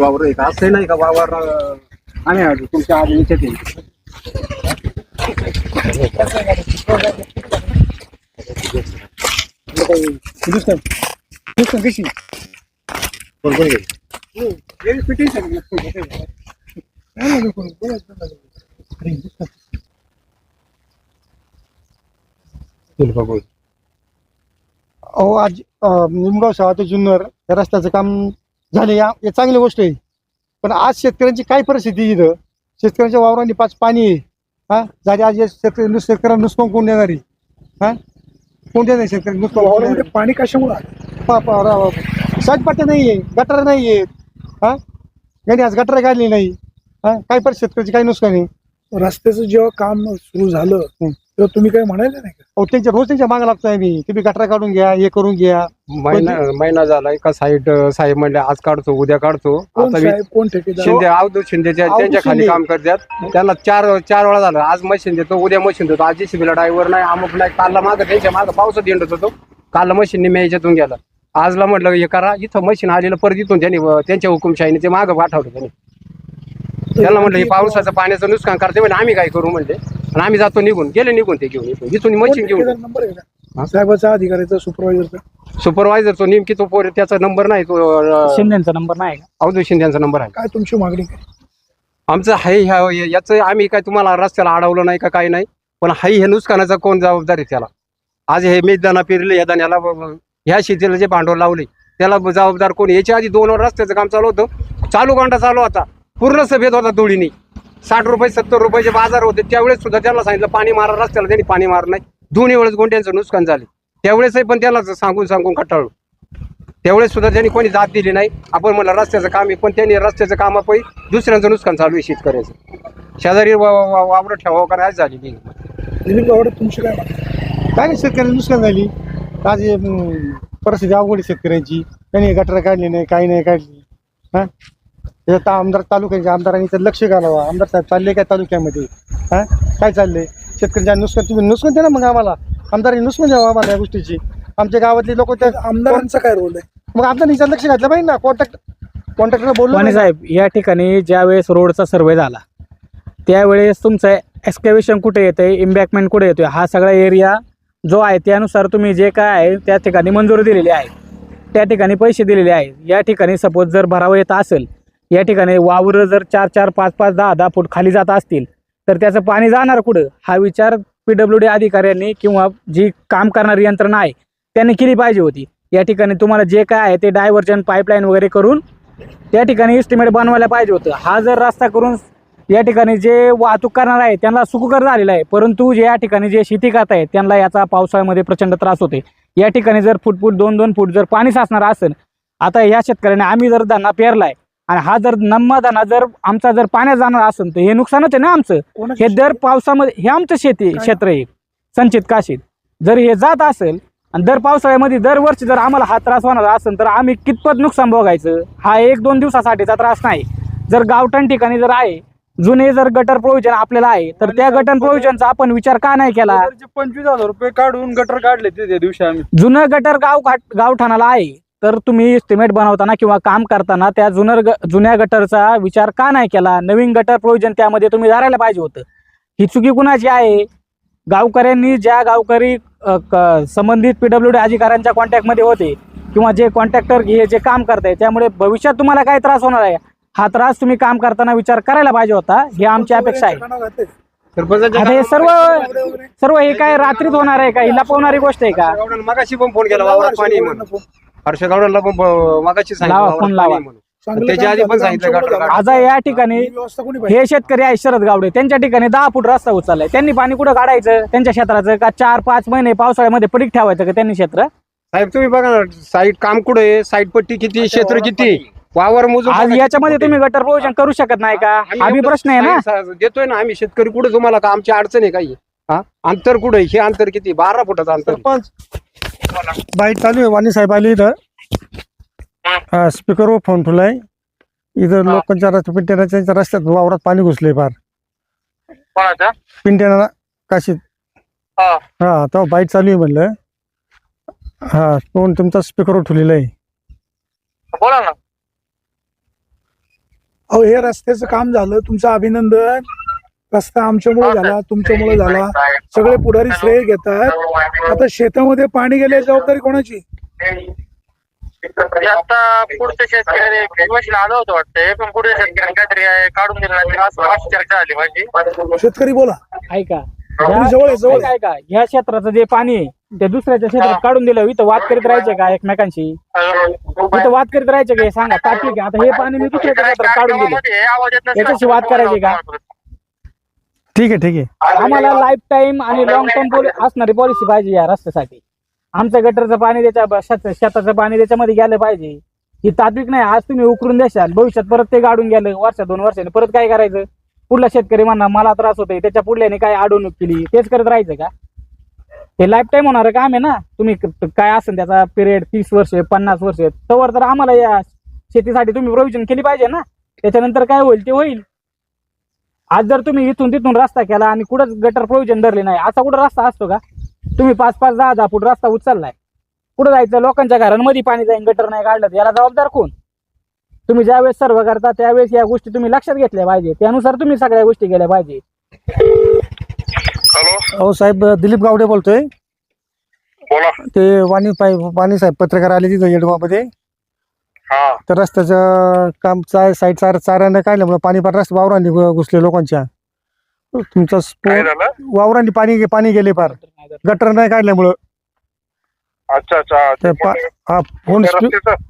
वावर आहे का असं नाही का वावर आम्ही तुमच्या आधी विचारते कशी अहो आज निमगाव शहा ते जुन्नर या रस्त्याचं काम झाले या चांगली गोष्ट आहे. पण आज शेतकऱ्यांची काय परिस्थिती इथं शेतकऱ्यांच्या वावरांनी पाणी आहे. हा झाले आज शेतकऱ्यांना नुकसान कोण देणारी हा कोण देणार शेतकरी नुकसान पाणी कशामुळे साठपाट्या नाही आहे गटार नाही आहेत हा यांनी आज गटार काढली नाही हा काय परिस्थिती शेतकऱ्याची काय नुकसान आहे. रस्त्याचं जेव्हा काम सुरू झालं तेव्हा तुम्ही काय म्हणाले नाही का? अहो त्यांच्या रोज त्यांच्या मागे लागतोय आम्ही तुम्ही गटार काढून घ्या हे करून घ्या. महिना झालाय का साहेब म्हणले आज काढतो उद्या काढतो. कोण आता साहेब कोण ठेकेदार? शिंदे अवधूत शिंदेच्या त्यांच्या खाली काम करतात. त्यांना चार वेळा झालं. आज मशीन देतो उद्या मशीन देतो. आज जेसीबीला ड्रायव्हर नाही अमुक नाही. कालला मागं त्यांच्या मागं पावसात येत होतो. कालला मशीन निम्या याच्यातून गेला. आजला म्हटलं हे करा इथं मशीन आलेलं परत इथून त्यांनी त्यांच्या हुकुमशाहीने ते मागं पाठवलं त्यांनी. त्यांना म्हटलं हे पावसाचं पाण्याचं नुकसान करते म्हणजे आम्ही काय करू म्हणले आणि आम्ही जातो निघून निघून ते घेऊन इथून मशीन घेऊन. नंबर आहे का साहेबाचा अधिकाऱ्याचा सुपरवायझरचा नेमकी तो त्याचा नंबर नाही तो शिंदेचा नंबर नाही का? अवधूत शिंदेचा नंबर आहे. काय तुमची मागणी काय? आमचं हाय याचं आम्ही काय तुम्हाला रस्त्याला अडवलं नाही का काही नाही पण हाई हे नुकसानाचा कोण जबाबदार आहे त्याला. आज हे मेजदाना पेरले या दाण्याला ह्या शेतीला जे भांडवल लावले त्याला जबाबदार कोण. याच्या आधी 2 रस्त्याचं काम चालू होतं. चालू गांडा चालू होता पूर्ण सभेत होता धुळीनी 60 रुपये 70 रुपयाचे बाजार होते. त्यावेळेस सुद्धा त्यांना सांगितलं पाणी मारा रस्त्याला त्यांनी पाणी मारलं नाही. दोन्ही वेळेस गोंड्यांचं नुकसान झाले. त्यावेळेसही पण त्याला सांगून कटाळलो. त्यावेळेस सुद्धा त्यांनी कोणी जात दिली नाही. आपण म्हणलं रस्त्याचं काम आहे पण त्यांनी रस्त्याचं कामापैकी दुसऱ्यांचं नुकसान चालू आहे शेतकऱ्याचं. शेजारी वावर ठेवावं का आज झाली तुमची काय काय नाही शेतकऱ्यांची नुकसान झाली. आज परिस्थिती अवघड शेतकऱ्यांची. त्यांनी गटार काढली नाही काही नाही काढली हा. त्याच्यात आमदार तालुक्याच्या आमदारांनी तर लक्ष घालावं. आमदार साहेब चालले काय तालुक्यामध्ये हा काय चाललंय शेतकऱ्यांच्या नुकसान तुम्ही नुकसान द्या ना मग आम्हाला आमदारांनी नुकसान द्यावं आम्हाला या गोष्टीची. आमच्या गावातले लोक त्या आमदारांचा काय रोल आहे? मग आमदारांनी लक्ष घातलं पाहिजे ना. कॉन्ट्रॅक्टर बोललो साहेब या ठिकाणी ज्या वेळेस रोडचा सर्वे झाला त्यावेळेस तुमचं एक्सकॅव्हेशन कुठे येते इम्बॅकमेंट कुठे येतोय हा सगळा एरिया जो आहे त्यानुसार तुम्ही जे काय आहे त्या ठिकाणी मंजुरी दिलेली आहे त्या ठिकाणी पैसे दिलेले आहेत. या ठिकाणी सपोज जर भरावं येत असेल या ठिकाणी वावर जर 4-4 5-5 10-10 फूट खाली जात असतील तर त्याचं पाणी जाणार कुठं हा विचार PWD अधिकाऱ्यांनी किंवा जी काम करणारी यंत्रणा आहे त्यांनी केली पाहिजे होती. या ठिकाणी तुम्हाला जे काय आहे ते डायव्हर्जन पाईपलाईन वगैरे करून त्या ठिकाणी एस्टिमेट बनवायला पाहिजे होतं. हा जर रस्ता करून या ठिकाणी जे वाहतूक करणार आहे त्यांना सुखकर झालेलं आहे परंतु जे या ठिकाणी जे शेती करत आहेत त्यांना याचा पावसाळ्यामध्ये प्रचंड त्रास होते. या ठिकाणी जर फूट 2-2 फूट जर पाणी साचणार असेल आता या शेतकऱ्याने आम्ही जर धान्य पेरलाय आणि हा जर नम्मा दाना जर आमचा जर पाण्यात जाणार असेल तर हे नुकसानच आहे ना आमचं. हे दर पावसामध्ये हे आमचं क्षेत्र आहे संचित काशीत जर हे जात असेल आणि दर पावसाळ्यामध्ये दरवर्षी जर आम्हाला हा त्रास होणार असेल तर आम्ही कितपत नुकसान भोगायचं. हा 1-2 दिवसासाठीचा त्रास नाही. जर गावठाण ठिकाणी जर आहे जुने जर गटर प्रोव्हिजन आपल्याला आहे तर त्या गटर प्रोव्हिजनचा आपण विचार का नाही केला. 25,000 रुपये काढून गटर काढले त्या दिवशी आम्ही. जुनं गटर गावठाणाला आहे तर तुम्ही एस्टिमेट बनवताना किंवा काम करताना त्या जुन्या गटरचा विचार का नाही केला. नवीन गटर प्रोव्हिजन त्यामध्ये तुम्ही धरायला पाहिजे होतं. ही चुकी कुणाची आहे. गावकऱ्यांनी ज्या गावकरी संबंधित PWD अधिकाऱ्यांच्या कॉन्टॅक्टमध्ये होते किंवा जे कॉन्ट्रॅक्टर हे जे काम करताय त्यामुळे भविष्यात तुम्हाला काय त्रास होणार आहे हा त्रास तुम्ही काम करताना विचार करायला पाहिजे होता. ही आमची अपेक्षा आहे. आता हे सर्व हे काय रात्रीत होणार आहे का ही लपवणारी गोष्ट आहे का. मगाशी पण फोन केला वावरात पाणी म्हणून हर्षगावडला पण मगाशी फोन लावा त्याच्या आधी पण सांगितलं. आज या ठिकाणी हे शेतकरी आहे शरद गावडे त्यांच्या ठिकाणी 10 फूट रस्ता उचललाय. त्यांनी पाणी कुठं काढायचं त्यांच्या क्षेत्राचं का 4-5 महिने पावसाळ्यामध्ये पडीक ठेवायचं का त्यांनी क्षेत्र. साहेब तुम्ही बघा ना साईट काम कुठे साईट पट्टी किती क्षेत्र किती वावर मोजून आज याच्यामध्ये तुम्ही गटर प्रोव्हिजन करू शकत नाही का हा बी प्रश्न आहे ना. देतोय ना आम्ही शेतकरी कुठे तुम्हाला का आमची अडचण आहे काही हा अंतर कुठे हे अंतर किती 12 फुटाचं अंतर. बाईट चालू आहे. वाणी साहेब आले इथं स्पीकरवर फोन ठेवलाय. इथं लोकांच्या पिंट्याच्या रस्त्यात वावरात पाणी घुसले फार पिंट्याला काशीत. हा तेव्हा बाईट चालू आहे म्हणलं. हा फोन तुमचा स्पीकरवर ठेवलेला आहे. बोला ना. अहो हे रस्त्याचं काम झालं, तुमचं अभिनंदन. रस्ता आमच्यामुळे झाला, तुमच्यामुळे झाला. सगळे पुढारी श्रेय घेतात. आता शेतामध्ये पाणी गेले, जबाबदारी कोणाची? आता पुढच्या शेतकरी आलं होतं वाटतंय, पण पुढच्या शेतकऱ्यांनी काहीतरी काढून दिलं नाही असं चर्चा आली माझी. शेतकरी बोला. ऐका तुम्ही जवळ आहे, जवळ आहे. ऐका ह्या क्षेत्राचं जे पाणी आहे ते दुसऱ्याच्या क्षेत्रात काढून दिलं, इथं वाद करीत राहायचे का एकमेकांशी? इथं वाद करीत राहायचे का? हे सांगा. तात्विक आहे. आता हे पाणी मी दुसऱ्याच्या क्षेत्रात काढून दिलं, याच्याशी वाद करायचे का? ठीक आहे, ठीक आहे. आम्हाला लाईफ टाईम आणि लॉंग टर्म असणारी पॉलिसी पाहिजे या रस्त्यासाठी. आमचं गटरचं पाणी शेताचं पाणी त्याच्यामध्ये गेलं पाहिजे. ही तात्विक नाही. आज तुम्ही उकरून द्याल, भविष्यात परत ते गाडून गेलं, वर्षा 2 वर्षांनी परत काय करायचं? पुढला शेतकरी म्हणणार मला त्रास होतोय, त्याच्या पुढल्याने काय अडवणूक केली, तेच करत राहायचं का? हे लाईफ टाईम होणार काम आहे ना. तुम्ही काय असेल त्याचा पिरियड 30 वर्ष 50 वर्ष, तवर तर आम्हाला या शेतीसाठी तुम्ही प्रोव्हिजन केली पाहिजे ना. त्याच्यानंतर काय होईल ते होईल. आज जर तुम्ही इथून तिथून रस्ता केला आणि कुठंच गटर प्रोव्हिजन धरले नाही, असा कुठं रस्ता असतो का? तुम्ही 5-5 10-10 फूट रस्ता उचललाय, कुठं जायचं? लोकांच्या घरांमध्ये पाणी जाईन, गटर नाही काढलं, याला जबाबदार कोण? तुम्ही ज्यावेळेस सर्व करता त्यावेळेस या गोष्टी तुम्ही लक्षात घेतल्या पाहिजे. त्यानुसार तुम्ही सगळ्या गोष्टी केल्या पाहिजे. हो साहेब, दिलीप गावडे बोलतोय. बोला. ते वाणी साहेब पत्रकार आले तिथं येडगावमध्ये. तर रस्त्याचं काम साईड चाऱ्यानं काढल्यामुळे पाणी पण रस्ता वावरांनी घुसले लोकांच्या. तुमचा वावरांनी पाणी गेले फार, गटर नाही काढल्यामुळं. अच्छा अच्छा.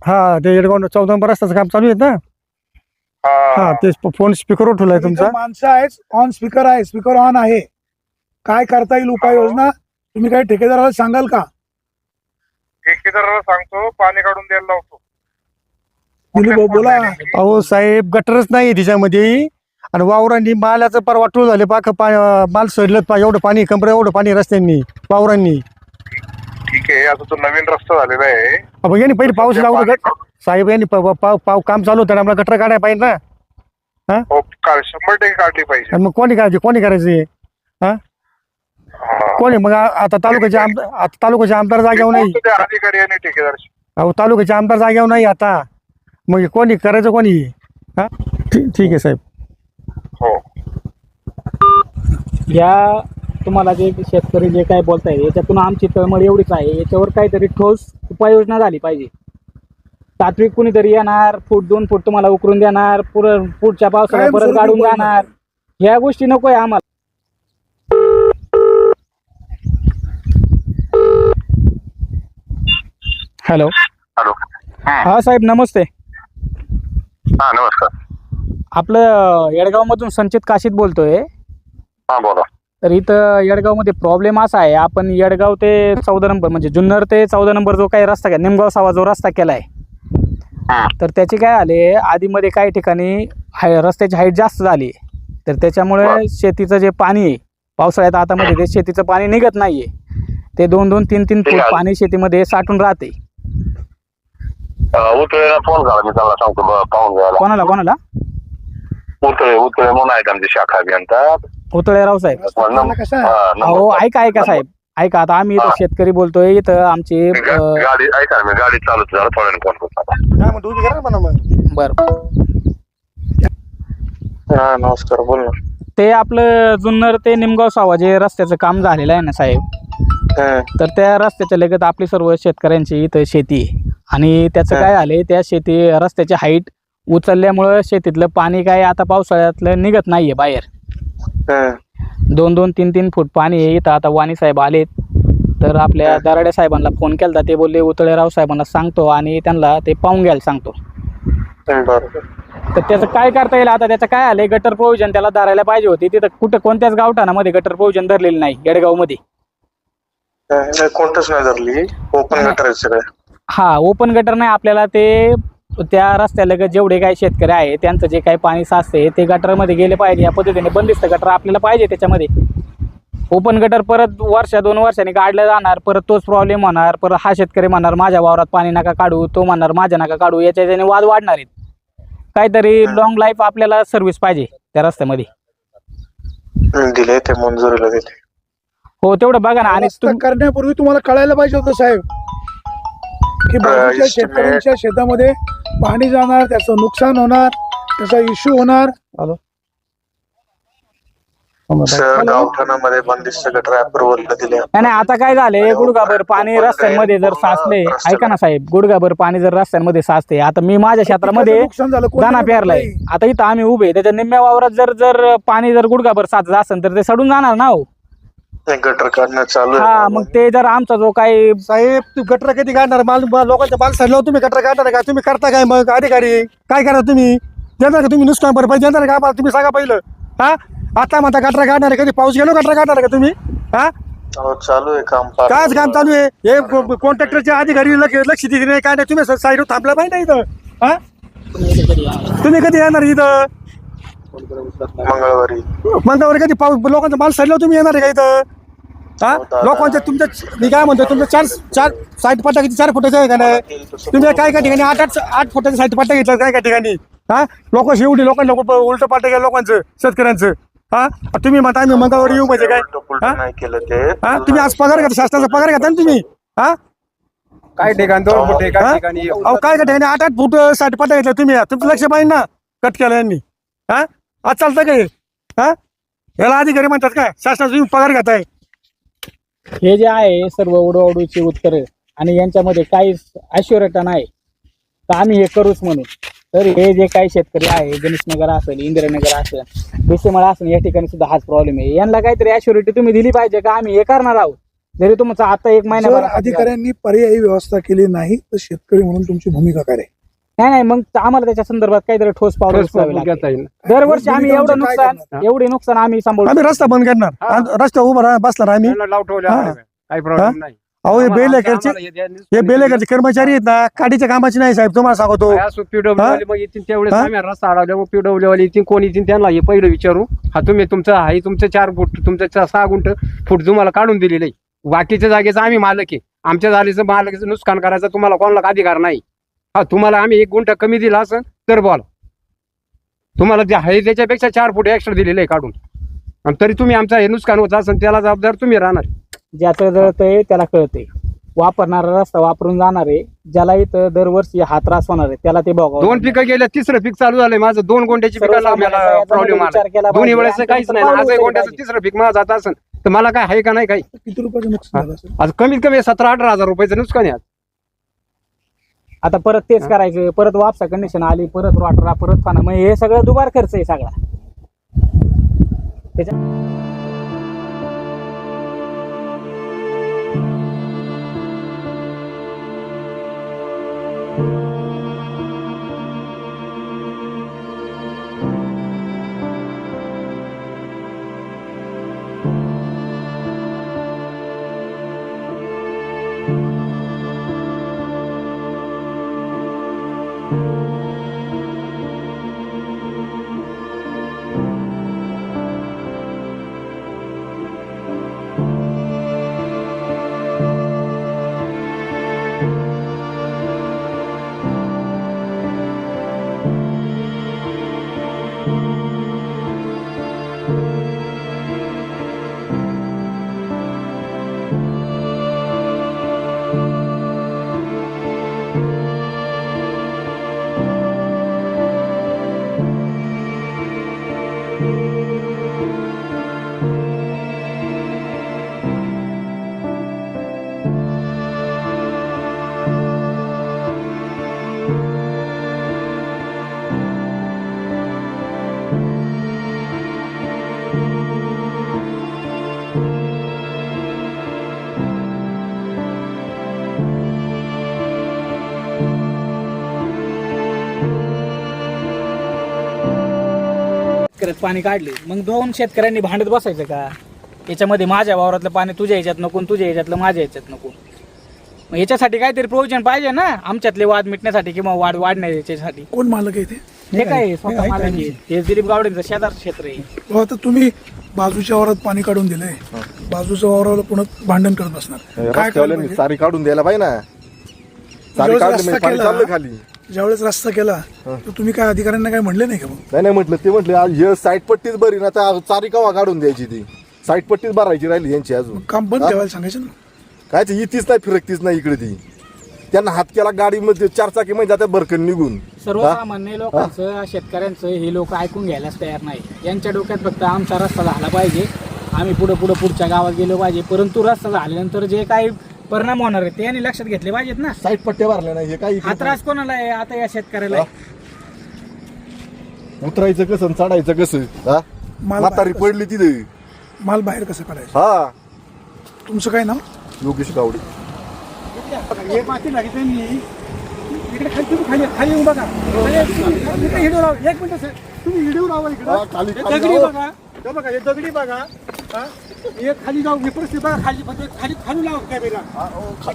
हा ते येडगाव 14 नंबर रस्त्याचं काम चालू आहे ना. हा ते फोन स्पीकरवर ठेवलाय तुमचा. माणसं आहे, ऑन स्पीकर आहे, स्पीकर ऑन आहे. काय करता येईल उपाययोजना? तुम्ही काही ठेकेदाराला सांगाल का? ठेकेदाराला सांगतो, पाणी काढून द्यायला लावतो. दिलीप भाऊ बोला. अहो साहेब, गटरच नाही त्याच्यामध्ये आणि वावरांनी मालाचं पार वाटूळ झाले. माल सडलं, एवढं पाणी कमरे, एवढं पाणी रस्त्यांनी वावरांनी. ठीक आहे, आता तो नवीन रस्ता झालेला आहे. अहो यांनी पहिले पाऊस लावलं साहेब, यांनी काम चालू होतं, आम्हाला गटर काढायला पाहिजे ना. 100% काढली पाहिजे. आणि मग कोणी करायचे? हा कोणी? मग आता तालुक्याचे आमदार जाग्यावर नाही. अधिकारी आणि ठेकेदार. अहो तालुक्याचे आमदार जाग्यावर नाही आता. मग कोणी करायचं कोणी? हा ठीक आहे साहेब. हो. या तुम्हाला जे शेतकरी जे काय बोलताय याच्यातून आमची तळमळ एवढीच आहे, याच्यावर काहीतरी ठोस उपाययोजना झाली पाहिजे. तात्विक कुणीतरी येणार, 1-2 फूट तुम्हाला उकरून देणार, पुढच्या पावसाळ्यात परत काढून जाणार, ह्या गोष्टी नकोय आम्हाला. हॅलो. हॅलो. हा साहेब नमस्ते. हा नमस्कार. आपलं येडगावमधून संचित काशीत बोलतोय. हा बोला. तर इथं येडगावमध्ये प्रॉब्लेम असा आहे, आपण येडगाव ते 14 नंबर म्हणजे जुन्नर ते 14 नंबर जो काही रस्ता केला, निमगाव सावा जो रस्ता केलाय, तर त्याची काय आले आधीमध्ये काही ठिकाणी रस्त्याची हाईट जास्त झाली. तर त्याच्यामुळे शेतीचं जे पाणी आहे पावसाळ्यात आता मध्ये ते शेतीचं पाणी निघत नाहीये. ते 2-2, 3-3 फूट पाणी शेतीमध्ये साठून राहते. उतळेला फोन करा, मी त्याला सांगतो पाहून घ्यायला. कोणाला? उतळे म्हणून आहेत आमची शाखा अभियंता. उतळे राव साहेब. अहो ऐका साहेब, ऐका. आता आम्ही इथं शेतकरी बोलतोय. इथं आमची गाडी ऐका, मी गाडी चालू झालं थोड्याने फोन करतो. बरं. नमस्कार, बोल ना. ते आपलं जुन्नर ते निमगाव सावा जे रस्त्याचं काम झालेलं आहे ना साहेब, तर त्या रस्त्याच्या लगत आपली सर्व शेतकऱ्यांची इथं शेती आहे. आणि त्याचं काय झालंय, त्या रस्त्याची हाईट उचलल्यामुळं शेतीतलं पाणी काय आता पावसाळ्यातलं निघत नाहीये बाहेर. 2-2, 3-3 फूट पाणी आहे इथं. आता वाणी साहेब आलेत, तर आपल्या दराडे साहेबांना फोन केला, ते बोलले उतळेराव साहेबांना सांगतो आणि त्यांना ते पाहून घ्यायला सांगतो. तर त्याचं काय करता येईल? आता त्याचं काय आलंय, गटर प्रोव्हिजन त्याला धरायला पाहिजे होती. तिथं कोणत्याच गावठाणामध्ये गटर प्रोव्हिजन धरलेलं नाही येडगाव मध्ये. कोणतंच नाही धरली, ओपन गटर आहे सगळं. हा ओपन गटर नाही. आपल्याला ते त्या रस्त्याला जेवढे काही शेतकरी आहे त्यांचं जे काही पाणी साचते ते गटरमध्ये गेले पाहिजे. या पद्धतीने बंदिस्त गटर आपल्याला पाहिजे. त्याच्यामध्ये ओपन गटर परत 1-2 वर्षांनी काढलं जाणार, परत तोच प्रॉब्लेम होणार. परत हा शेतकरी म्हणणार माझ्या वावरात पाणी नका काढू, तो म्हणणार माझ्या नका काढू. याच्याने वाद वाढणार आहेत. काहीतरी लॉंग लाईफ आपल्याला सर्व्हिस पाहिजे त्या रस्त्यामध्ये. दिले ते मंजुरीला दिले. हो तेवढं बघा ना. आणि करण्यापूर्वी तुम्हाला कळायला पाहिजे होतं साहेब की बाजूच्या शेतकऱ्यांच्या शेतामध्ये पाणी जाणार, त्याचं नुकसान होणार. त्याचा इश्यू होणार. गावठाणामध्ये बंदिस्त गटर अप्रुव्हल दिले. नाही आता काय झालंय, गुडघाभर पाणी रस्त्यांमध्ये जर साचले, ऐका ना साहेब, गुडघाभर पाणी जर रस्त्यांमध्ये साचते, आता मी माझ्या क्षेत्रामध्ये नुकसान झालं, कोणी दाना नाही पेरलाय, भरलंय. आता इथं आम्ही उभे, त्याच्या निम्म्या वावरात जर पाणी जर गुडघाभर साचत असेल तर ते सडून जाणार ना हो. गटर काढणं चालू हा, मग ते जर आमचा जो काही साहेब तू गटर कधी काढणार लोकांच्या माल सडल्यावर तुम्ही गटर काढणार का? तुम्ही करता काय मग अधिकारी काय करा तुम्ही? देणार का तुम्ही नुकसान भरपाई देणार का आम्हाला? तुम्ही सांगा पहिलं. हा, आता म्हणता गटर काढणार आहे, कधी पाऊस गेलो गटर काढणार का तुम्ही? हा, चालू आहे काम. कायच काम चालू आहे? हे कॉन्ट्रॅक्टरचे अधिकारी लक्ष देत नाही, काय नाही. तुम्ही साईडवर थांबला पाहिजे इथं. हा, तुम्ही कधी येणार इथं? मंगळवारी कधी पाऊस लोकांचा माल सडल्यावर तुम्ही येणार आहे का इथं? हा, लोकांच्या तुमच्या मी काय म्हणतो, तुमच्या चार साईड पट्टा किती 4 फुटाचा आहे का नाही? तुम्ही काय काय ठिकाणी 8 फुटाचा साईड पट्टा घेतला काय काय ठिकाणी? हा, लोक शेवटी लोकांना उलट पालट गेलं लोकांचं, शेतकऱ्यांचं. हा, तुम्ही म्हणता आम्ही मंगळवारी येऊ म्हणजे काय? नाही केलं ते. हा, तुम्ही आज पगार घेता, शासनाचा पगार घेता ना तुम्ही? हा, काय ठिकाणी 2 फुटे काय ठिकाणी अहो काय काय ठिकाणी 8 फूट साईड पट्टा घेतला तुम्ही? तुमचं लक्ष पाहिजे ना, कट केलं यांनी. हा, आज चालतं काय? हा, याला अधिकारी म्हणतात काय? शासनाचा तुम्ही पगार घेताय. हे जे आहे सर्व उडवाउडीची उत्तरं आणि यांच्यामध्ये काहीच ॲश्युरिटी नाही तर आम्ही हे करूच म्हणून. तर हे जे काही शेतकरी आहे, गणेशनगर असेल, इंदिरानगर असेल, बेसेमळा असेल, या ठिकाणी सुद्धा हाच प्रॉब्लेम आहे. यांना काहीतरी ॲश्युरिटी तुम्ही दिली पाहिजे का आम्ही हे करणार आहोत. जरी तुमचा आता 1 महिना जर अधिकाऱ्यांनी पर्यायी व्यवस्था केली नाही तर शेतकरी म्हणून तुमची भूमिका काय आहे? नाही मग आम्हाला त्याच्या संदर्भात काहीतरी ठोस पावलं उचलावी लागतील. घेता येईल. दरवर्षी आम्ही भूमिका एवढं म्हणजे काय नुकसान एवढे नुकसान आम्ही सांभाळतो. आम्ही रस्ता बंद करणार, रस्ता उभा बसणार आम्ही. त्यांना लाव ठेवल्या हा. आम्हाला काही प्रॉब्लेम नाही. अहो हे आम्हाला- बेलेकरचे आम्हाला हे हे बेलेकरचे कर्मचारी आहेत ना, काडीच्या कामाचे नाही साहेब, तुम्हाला सांगतो. काय असो PW वाले मग येतील तेवढे हा? आम्ही रस्ता अडवल्या मग PW वाले येतील, कोण येतील त्यांना हे पहिलं विचारू. हा, तुम्ही तुमचं आहे तुमचं 4 फूट, तुमचं 6 गुंठ फूट तुम्हाला काढून दिलेलं आहे. बाकीच्या जागेचं आम्ही मालक आहे, आमच्या जागेचं मालकीचं नुकसान करायचं तुम्हाला कोणाला अधिकार नाही. हा, तुम्हाला आम्ही 1 गुंठ कमी दिला असं तर बोला, तुम्हाला जे आहे त्याच्यापेक्षा 4 फूट एक्स्ट्रा दिलेलं आहे काढून, आणि तरी तुम्ही आमचं हे नुकसान होत असेल त्याला जबाबदार तुम्ही राहणार. ज्याचं जळतंय त्याला कळतंय, वापरणारा रस्ता वापरून जाणार आहे, ज्याला इथं दरवर्षी हा त्रास होणार आहे त्याला ते बघावं. 2 पिकं गेल्या, 3रं पीक चालू झालंय माझं. 2 गोंड्याची पिकाला मला प्रॉब्लेम आला. दोन्ही वेळेस काहीच नाही. आज गोंड्याचं 3रं पीक माझं जात असेल तर मला काय आहे का नाही काही? किती रुपयाचं नुकसान झालं असेल? आज कमीत कमी 17-18 हजार रुपयाचं नुकसान आहे आज. आता परत तेच करायचं, परत वापसा कंडिशन आली, परत वाटरा, परत खाणं, मग हे सगळं दुबार खर्च आहे सगळा. त्याच्या शेतकऱ्यात पाणी काढले, मग 2 शेतकऱ्यांनी भांडत बसायचं का? याच्यामध्ये माझ्या वावरातलं पाणी तुझ्या ह्याच्यात नको, तुझ्या ह्याच्यातलं माझ्या ह्याच्यात नको. मग याच्यासाठी काहीतरी प्रोव्हिजन पाहिजे ना, आमच्यातले वाद मिटण्यासाठी किंवा वाढ वाढण्यासाठी. कोण मालक आहे ते? हे काय स्वतः मालक आहे. हे दिलीप गावडेंचं शेजारचं क्षेत्र आहे. हो, आता तुम्ही बाजूच्या वावरात पाणी काढून दिलंय, बाजूच्या वावराला पुन्हा भांडण करत बसणार. काय करायला पाहिजे? सारी काढून द्यायला पाहिजे ना. सारी ज्यावेळेस काढली रस्ता म्हणजे पाणी केला, चाललं खाली. ज्यावेळेस रस्ता केला तर तुम्ही काय अधिकाऱ्यांना काय म्हणले नाही का? मग नाही म्हटलं ते म्हटले आज हे साईड पट्टीच बरी ना, तर चारी कवा काढून द्यायची ती साईड पट्टीच भरायची राहिली यांची अजून. काम बंद ठेवायला सांगायचं ना. काय येतीच नाही, फिरकतीच नाही इकडे ती. त्यांना हात केला गाडीमध्ये 4 चाकीमध्ये जातात भरकन निघून. सर्वसामान्य लोकांचं शेतकऱ्यांचं हे लोक ऐकून घ्यायलाच तयार नाही. यांच्या डोक्यात फक्त आमचा रस्ता झाला पाहिजे, आम्ही पुढच्या गावात गेलो पाहिजे. परंतु रस्ता झाल्यानंतर जे काही परिणाम होणार आहे ते यांनी लक्षात घेतले पाहिजेत ना. साईड पट्ट्या भरल्या नाही हे काही हा त्रास कोणाला आहे आता या शेतकऱ्याला आहे. उतरायचं कसं आणि चढायचं कसं? हा माल म्हातारी बाहेर पडली तिथे. माल बाहेर कसं काढायचं? हा तुमचं काय नाव? योगेश गावडे. हे माती लागली त्यांनी इकडे खाली तुम्ही खाली येऊन बघा. इकडे हिडो लावा. एक मिनिट सर, तुम्ही हिडो लावा इकडे. हा, खाली हे खाली दगडी लावा. बघा, हे बघा, हे दगडी बघा. हा? हे खाली जाऊ, हे परिस्थिती बघा खाली, खाली लावा कॅमेरा.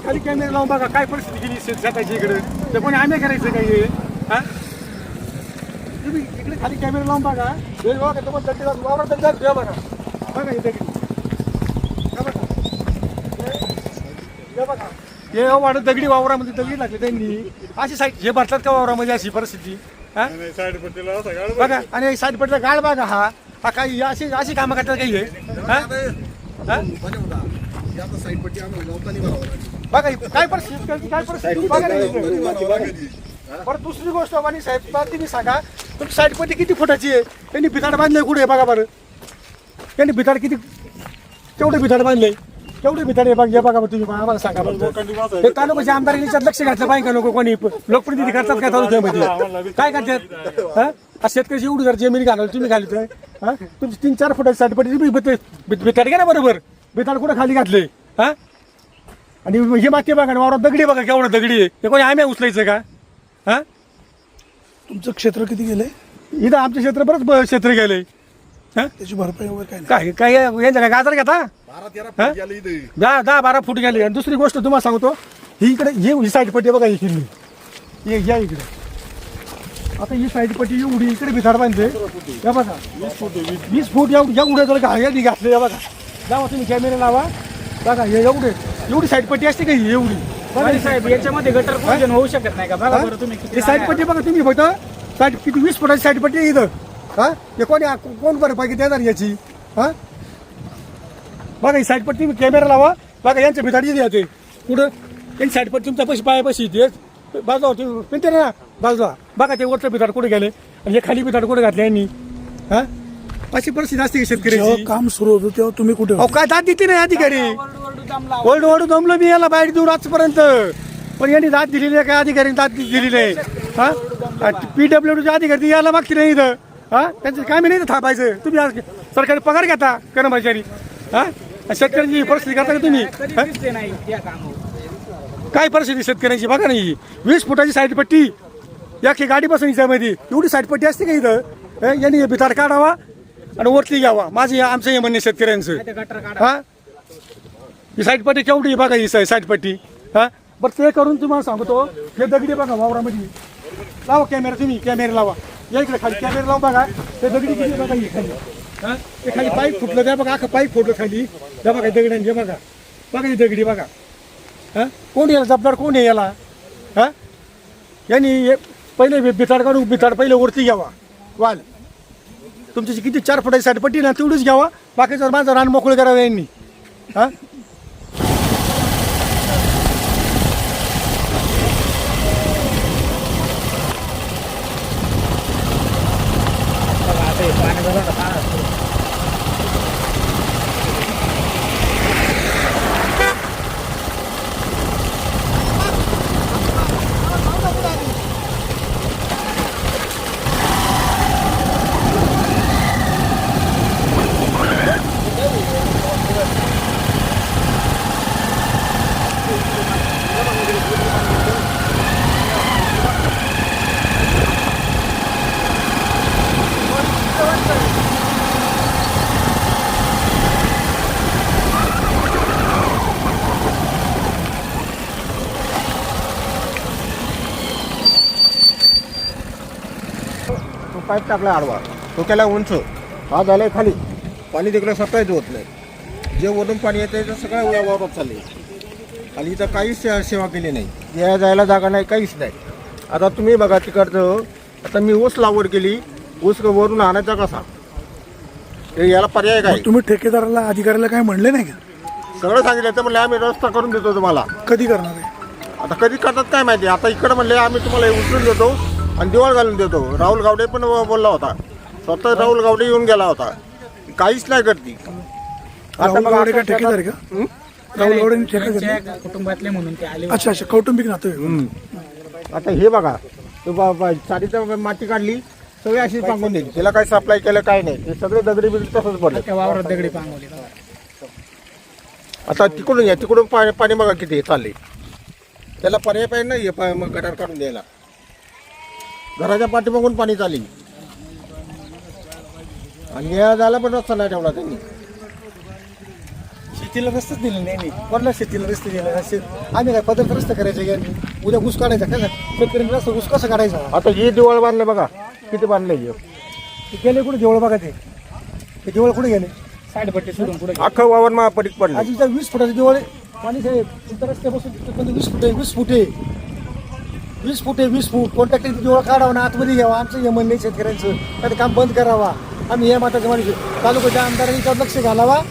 खाली कॅमेरा लावून बघा काय परिस्थिती गेली शेताची इकडे. ते कोणी आम्ही करायचं काही. हा तुम्ही इकडे खाली कॅमेरा लावून बघा. हे बघा तुम्हाला दगडी लावून वावरात दगडी लावून बघा. बघा हे दगडी. हे बघा. हे बघा. हे वाढत दगडी वावरामध्ये दगडी लागले त्यांनी. अशी साईड हे भरतात का वावरामध्ये अशी परिस्थिती? हा? बघा आणि साईड पडला गाळ बघा. हा काही अशी कामं करतात काही हे? हा? हा? बघा काय परिस्थिती काय परिस्थिती बघा ना इथे. बरं दुसरी गोष्ट वाणी साहेब तुम्ही सांगा तुमची साईड पट्टी किती फुटाची आहे? त्यांनी भिताड बांधले कुठे बघा बरं. त्यांनी भिताड किती केवढे भिताड बांधले? केवढे भिताड आहे बघा बघा तुम्ही आम्हाला सांगा बरं. हे तालुक्याच्या आमदारांनी लक्ष घातलं पाहिजे का? लोक कोणी लोकप्रतिनिधी करतात का तालुक्यामध्ये? काय करतात? हा शेतकऱ्याची एवढी जर जमीन घालवली तुम्ही घालत हा तुमची 3-4 फुटाची साईड पट्टी तुम्ही भिताड घ्या ना बरोबर. भिताड कुठं खाली घातले? हा आणि हे माती बघा ना वावरात दगडी बघा केवढं दगडी आहे. हे कोणी आम्ही उचलायचं का? हा तुमचं क्षेत्र किती गेलंय? इथं आमचं क्षेत्र बरंच क्षेत्र गेलंय. हा त्याची भरपाई वगैरे काय नाही? काय काय यांच्या काय गाजर घेता? 12-13 फूट गेले इथे. 10-12 फूट गेले. आणि दुसरी गोष्ट तुम्हाला सांगतो ही इकडे ही साईड पट्टी बघा ही किल्ली हे या इकडे. आता ही साईड पट्टी एवढी इकडे भिताड बांधते या बघा 20 फूट एवढे जर घायानी घातले या बघा. जावा तुम्ही कॅमेरा लावा बघा हे एवढी साईड पट्टी असते का ही एवढी? आणि साहेब याच्यामध्ये गटर प्रयोजन होऊ शकत नाही का? बघा बरं तुम्ही किती ही साईड पट्टी बघा तुम्ही फक्त साईड किती 20 फुटाची साईड पट्टी आहे इथं. हा हे कोण बरं पाहिजे देणार याची? हा बघा ही साईड पट्टी कॅमेरा लावा बघा यांच्या भिताडी द्यायचे कुठं यांची साईड पट्टी तुमच्या पैसे पायापाशी येते बाजूला तुम्ही पिंटे ना बाजूला बघा ते वरचं भिताड कुठे गेले आणि हे खाली भिताड कुठे घातले यांनी? हा अशी परिस्थिती असते जेव्हा शेतकऱ्याची. काम सुरू होतं तेव्हा तुम्ही कुठे अहो होते? काय दाद देते नाही अधिकारी. ओरडू दमला. ओरडू दमलो मी याला बाहेर देऊन आजपर्यंत पण यांनी दाद दिलेली आहे काय अधिकाऱ्यांनी दाद दिलेली आहे? हा PWDचे अधिकारी यायला मागते नाही इथं. हा त्यांचं काम नाही थांबायचं. तुम्ही आज सरकारी पगार घेता कर्मचारी. हा शेतकऱ्यांची परिस्थिती करता का तुम्ही? कधी हा? दिसते नाही त्या कामावर. काय परिस्थिती शेतकऱ्यांची बघा नाही. 20 फुटाची साईड पट्टी या की गाडी बसून याच्यामध्ये एवढी साईड पट्टी असते का इथं? यांनी भिताड काढावा आणि वरती घ्यावा. माझे आमचं हे म्हणणे शेतकऱ्यांचं. ते गटर काढा. हा ही साईड पट्टी केवढी बघा ही साईड पट्टी. हा बरं ते करून तुम्हाला सांगतो हे दगडी बघा वावरामध्ये लावा कॅमेरा तुम्ही कॅमेरा लावा या इकडे खाली कॅमेरा लावा बघा ते दगडी किती बघा ही खाली. हा ते खाली पाईप फुटलं त्या बघा अख्खं पाईप फुटलं खाली त्या बघा दगड्यांचे बघा बघा ही दगडी बघा. हा कोण याला जबाबदार कोण आहे याला? हा यांनी पहिले भिताड काढून भिताड पहिले वरती घ्यावा वाल तुमची किती 4 फुटाची साईड पट्टी ना तेवढीच घ्यावा. बाकीचं माझं रान मोकळं करावं यांनी. हा आता हे पाण्याचा गटर काढा. तो पाईप टाकला आडवा तो केला उंच हा झालाय खाली पाणी तिकडे सप्लायच होत नाही. जे वरून पाणी येतं ते सगळं वावरात चालले आणि इथं काहीच सेवा केली नाही. या जायला जागा नाही काहीच नाही. आता तुम्ही बघा तिकडचं आता मी ऊस लागवड केली ऊस वरून आणायचा कसा? हे याला पर्याय काय? मग तुम्ही ठेकेदाराला अधिकाऱ्याला काय म्हणले नाही का? सगळं सांगितलं तर म्हणलं आम्ही रस्ता करून देतो तुम्हाला. कधी करणार आहे? आता कधी करतात काय माहिती. आता इकडं म्हणले आम्ही तुम्हाला हे उचलून देतो आणि दिवाळ घालून देतो. राहुल गावडे पण बोलला होता, स्वतः राहुल गावडे येऊन गेला होता. काहीच नाही करती. राहुल बघा, गावडे का आता ठेकेदार आहे का? राहुल गावडेंनी ठेका घेतला. त्यांच्या कुटुंबातले म्हणून ते आले. अच्छा अच्छा, कौटुंबिक नातं आहे. आता हे बघा, साडीचं माती काढली सगळी अशीच पांगून दिली. त्याला काही सप्लाय केलं काय नाही. ते सगळे दगडी बिगडी तसंच पडले. त्या वावरात दगडी पांगवली. आता तिकडून या, तिकडून पाणी बघा किती चालले. त्याला पर्याय पाहिजे नाही मग गटार काढून द्यायला. घराच्या पाठीमागून पाणी चालली आणि या झाला पण रस्ता नाही ठेवला त्यांनी. शेतीला रस्ताच दिले नाही. कोणाला शेतीला रस्ते दिले असे आम्ही काय पदार्थ रस्ता करायचे का? उद्या ऊस काढायचा का? शेतकऱ्यांनी रस्ता ऊस कसं काढायचा? आता हे दिवाळ बांधलं बघा किती बांधले. ते गेले कुठे देवळ बघा ते देवळ कुठे गेले? साईडपट्टी सोडून पुढे अख्खं वावर महापरीत पडलं. आज इथं 20 फुटाचे देवळ आहे. पाणी साहेब तुमच्या रस्त्यापासून तिथपर्यंत 20 फूट आहे. 20 फूट आहे. 20 फूट आहे. 20 फूट कॉन्ट्रॅक्टर देवळ काढावं ना आतमध्ये घ्यावा. आमचं हे म्हणणे शेतकऱ्यांचं काय काम बंद करावा. आम्ही हे माताचं माणूस तालुक्याच्या आमदारांनी त्यावर लक्ष घालावा.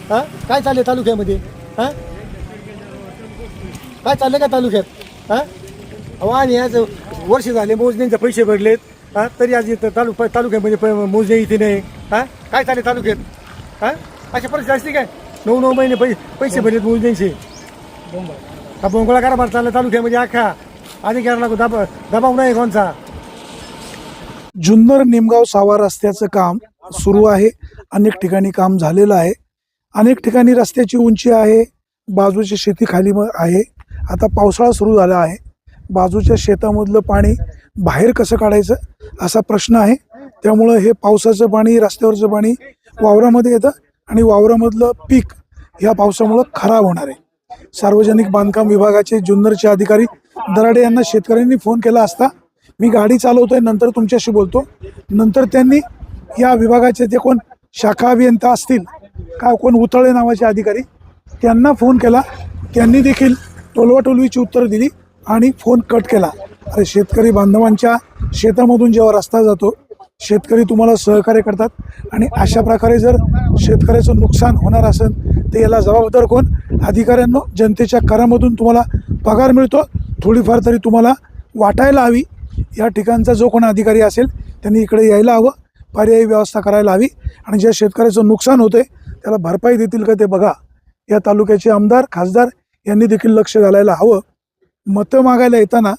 हां काय चाललंय तालुक्यामध्ये? हां काय चाललंय का तालुक्यात? हां अहो आम्ही आज वर्ष झाले मोजण्यांचे पैसे भरलेत. हां तरी आज इथं तालुक्यामध्ये मोजणे इथे नाही. हां काय चालले तालुक्यात? हां अशा परिस्थिती असते काय? 9 महिने पैसे भरलेत मोजण्यांचे. हा बोंगळा कारभार चालला तालुक्यामध्ये अख्खा. अधिकाऱ्याला दबाव नाही कोणचा. जुन्नर निमगाव सावा रस्त्याचं काम सुरू आहे. अनेक ठिकाणी काम झालेलं आहे. अनेक ठिकाणी रस्त्याची उंची आहे. बाजूची शेती खाली आहे. आता पावसाळा सुरू झाला आहे. बाजूच्या शेतामधलं पाणी बाहेर कसं काढायचं असा प्रश्न आहे. त्यामुळं हे पावसाचं पाणी, रस्त्यावरचं पाणी वावरामध्ये येतं आणि वावरामधलं पीक ह्या पावसामुळं खराब होणार आहे. सार्वजनिक बांधकाम विभागाचे जुन्नरचे अधिकारी दराडे यांना शेतकऱ्यांनी फोन केला असता मी गाडी चालवतोय नंतर तुमच्याशी बोलतो. नंतर त्यांनी या विभागाचे जे कोण शाखा अभियंता असतील का कोण उतळे नावाचे अधिकारी त्यांना फोन केला. त्यांनी देखील टोलवाटोलवीची उत्तरं दिली आणि फोन कट केला. अरे शेतकरी बांधवांच्या शेतामधून जेव्हा रस्ता जातो शेतकरी तुम्हाला सहकार्य करतात आणि अशा प्रकारे जर शेतकऱ्याचं नुकसान होणार असेल तर याला जबाबदार कोण? अधिकाऱ्यांनो, जनतेच्या करामधून तुम्हाला पगार मिळतो, थोडीफार तरी तुम्हाला वाटायला हवी. या ठिकाणचा जो कोण अधिकारी असेल त्यांनी इकडे यायला हवं, पर्यायी व्यवस्था करायला हवी आणि ज्या शेतकऱ्याचं नुकसान होतंय त्याला भरपाई देतील का ते बघा. या तालुक्याचे आमदार, खासदार यांनी देखील लक्ष घालायला हवं. मतं मागायला येताना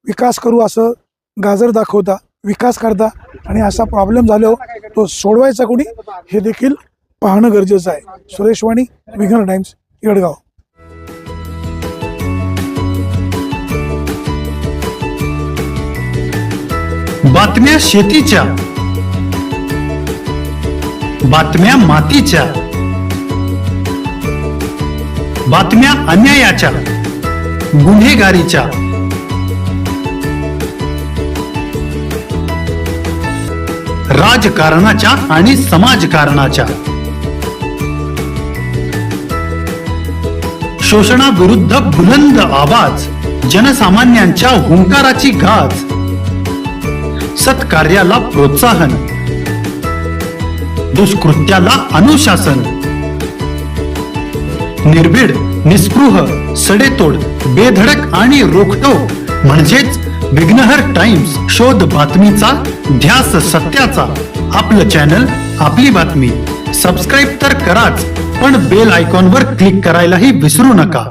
विकास करू असं गाजर दाखवता, विकास करता आणि असा प्रॉब्लेम झाल्यावर तो सोडवायचा कोणी हे देखील पाहणं गरजेचं आहे. सुरेश वाणी, विघ्न टाइम्स, येडगाव. बातम्या शेतीच्या, बातम्या मातीच्या, बातम्या अन्यायाच्या, गुन्हेगारीच्या, राजकारणाच्या आणि समाजकारणाच्या, शोषणाविरुद्ध बुलंद आवाज, जनसामान्यांच्या हुंकाराची गाज, सत्कार्याला प्रोत्साहन, दुष्कृत्याला अनुशासन, निर्भीड, निस्पृह, सडेतोड, बेधडक आणि रोखटोक म्हणजेच विघ्नहर टाइम्स. शोध बातमीचा, ध्यास सत्याचा. आपलं चॅनल, आपली बातमी. सबस्क्राईब तर कराच, पण बेल आयकॉनवर क्लिक करायलाही विसरू नका.